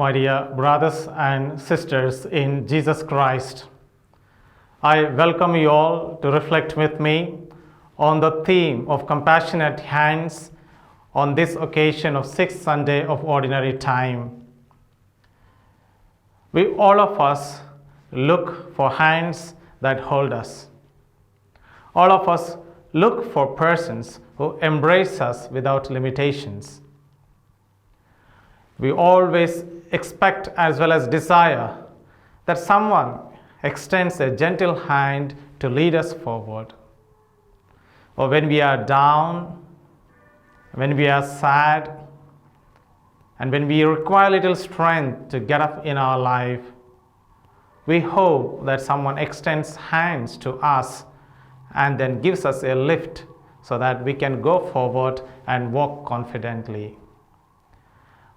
My dear brothers and sisters in Jesus Christ, I welcome you all to reflect with me on the theme of compassionate hands on this occasion of 6th Sunday of Ordinary Time. We all of us look for hands that hold us. All of us look for persons who embrace us without limitations. We always expect as well as desire that someone extends a gentle hand to lead us forward. Or when we are down, when we are sad, and when we require a little strength to get up in our life, we hope that someone extends hands to us and then gives us a lift so that we can go forward and walk confidently.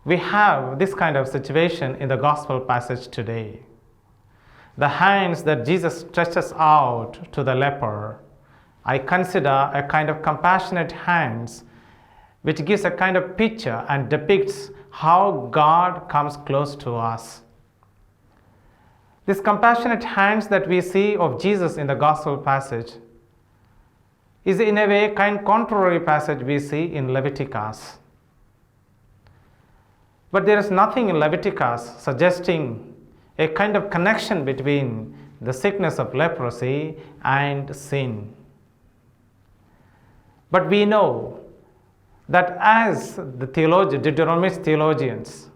We have this kind of situation in the gospel passage today. The hands that Jesus stretches out to the leper, I consider a kind of compassionate hands which gives a kind of picture and depicts how God comes close to us. This compassionate hands that we see of Jesus in the gospel passage is in a way kind contrary passage we see in Leviticus. But there is nothing in Leviticus suggesting a kind of connection between the sickness of leprosy and sin. But we know that as the Deuteronomist theologians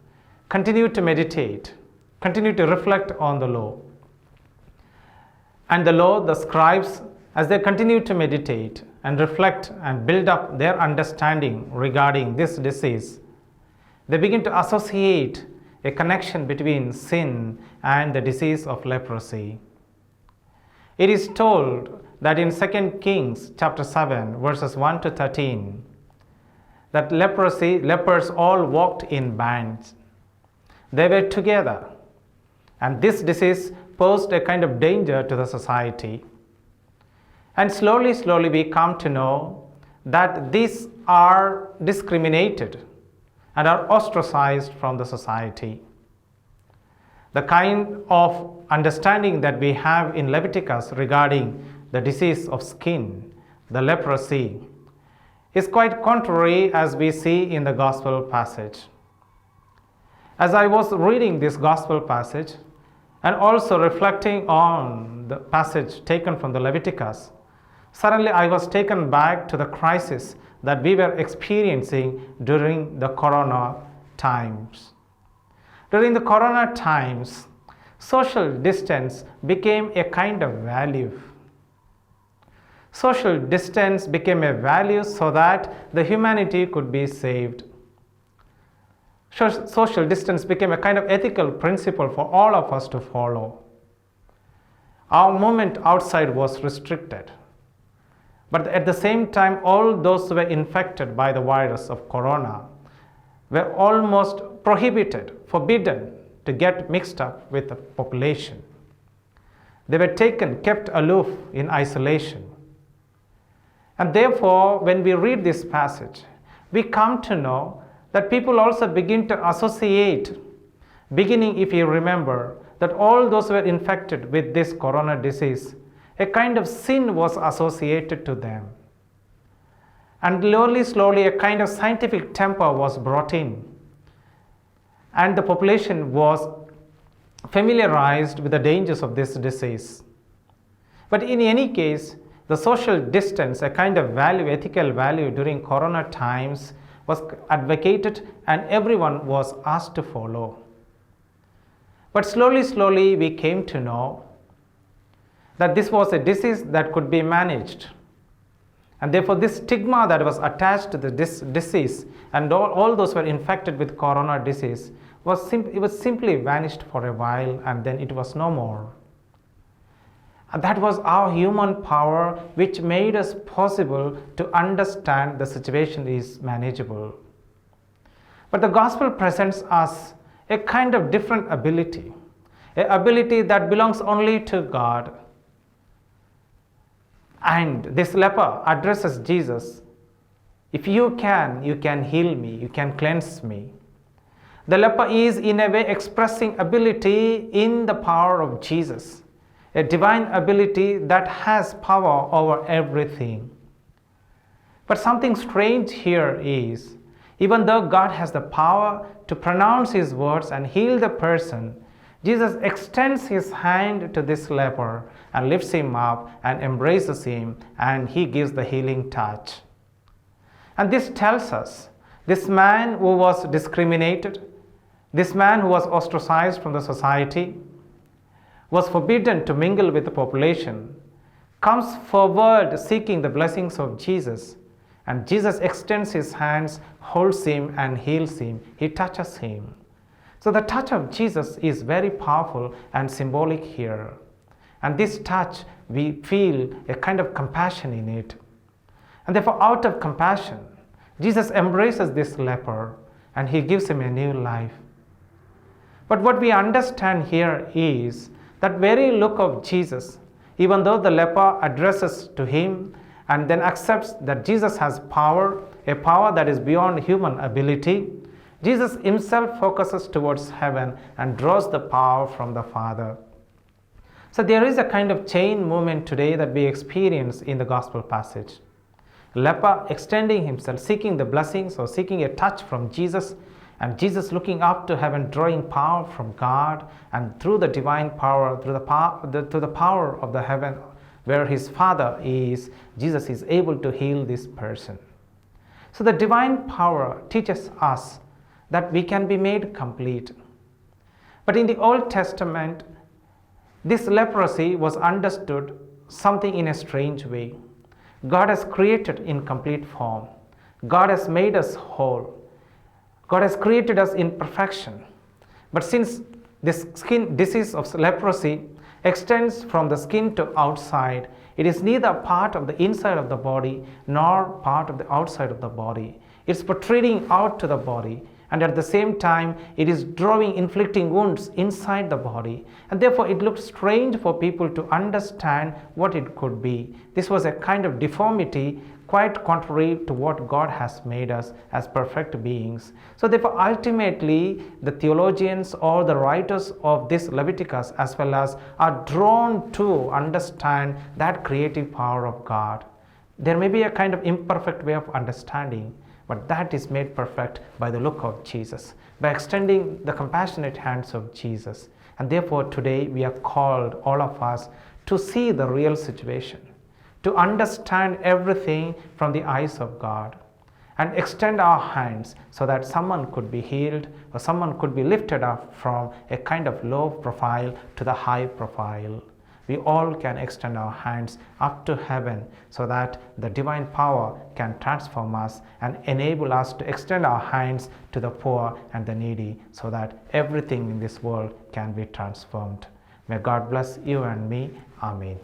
continue to meditate, continue to reflect on the law, and the law, the scribes, as they continue to meditate and reflect and build up their understanding regarding this disease, they begin to associate a connection between sin and the disease of leprosy. It is told that in 2 Kings chapter 7 verses 1 to 13 that lepers all walked in bands. They were together, and this disease posed a kind of danger to the society. And slowly we come to know that these are discriminated and are ostracized from the society. The kind of understanding that we have in Leviticus regarding the disease of skin, the leprosy, is quite contrary as we see in the gospel passage. As I was reading this gospel passage and also reflecting on the passage taken from the Leviticus, suddenly I was taken back to the crisis that we were experiencing during the corona times. During the corona times, social distance became a kind of value. Social distance became a value so that the humanity could be saved. Social distance became a kind of ethical principle for all of us to follow. Our movement outside was restricted. But at the same time, all those who were infected by the virus of corona were almost prohibited, forbidden to get mixed up with the population. They were kept aloof in isolation. And therefore, when we read this passage, we come to know that people also begin to associate, beginning if you remember, that all those who were infected with this corona disease, a kind of sin was associated to them. And slowly, a kind of scientific temper was brought in. And the population was familiarized with the dangers of this disease. But in any case, the social distance, a kind of value, ethical value during corona times, was advocated and everyone was asked to follow. But slowly, we came to know that this was a disease that could be managed. And therefore, this stigma that was attached to this disease and all those who were infected with corona disease was simply vanished for a while, and then it was no more. And that was our human power which made us possible to understand the situation is manageable. But the gospel presents us a kind of different ability, an ability that belongs only to God. And this leper addresses Jesus, if you can heal me, you can cleanse me. The leper is in a way expressing ability in the power of Jesus, a divine ability that has power over everything. But something strange here is, even though God has the power to pronounce his words and heal the person, Jesus extends his hand to this leper and lifts him up and embraces him, and he gives the healing touch. And this tells us this man who was discriminated, this man who was ostracized from the society, was forbidden to mingle with the population, comes forward seeking the blessings of Jesus. And Jesus extends his hands, holds him and heals him. He touches him. So the touch of Jesus is very powerful and symbolic here. And this touch, we feel a kind of compassion in it. And therefore, out of compassion, Jesus embraces this leper and he gives him a new life. But what we understand here is that very look of Jesus, even though the leper addresses to him and then accepts that Jesus has power, a power that is beyond human ability, Jesus himself focuses towards heaven and draws the power from the Father. So there is a kind of chain movement today that we experience in the gospel passage. Leper extending himself, seeking the blessings or seeking a touch from Jesus, and Jesus looking up to heaven, drawing power from God, and through the divine power, through the power of the heaven, where his Father is, Jesus is able to heal this person. So the divine power teaches us that we can be made complete. But in the Old Testament, this leprosy was understood something in a strange way. God has created in complete form. God has made us whole. God has created us in perfection. But since this skin disease of leprosy extends from the skin to outside, it is neither part of the inside of the body nor part of the outside of the body. It's protruding out to the body, and at the same time it is inflicting wounds inside the body, and therefore it looked strange for people to understand what it could be. This was a kind of deformity quite contrary to what God has made us as perfect beings. So therefore ultimately the theologians or the writers of this Leviticus as well as are drawn to understand that creative power of God. There may be a kind of imperfect way of understanding, but that is made perfect by the look of Jesus, by extending the compassionate hands of Jesus. And therefore today we are called, all of us, to see the real situation, to understand everything from the eyes of God, and extend our hands so that someone could be healed or someone could be lifted up from a kind of low profile to the high profile. We all can extend our hands up to heaven so that the divine power can transform us and enable us to extend our hands to the poor and the needy so that everything in this world can be transformed. May God bless you and me. Amen.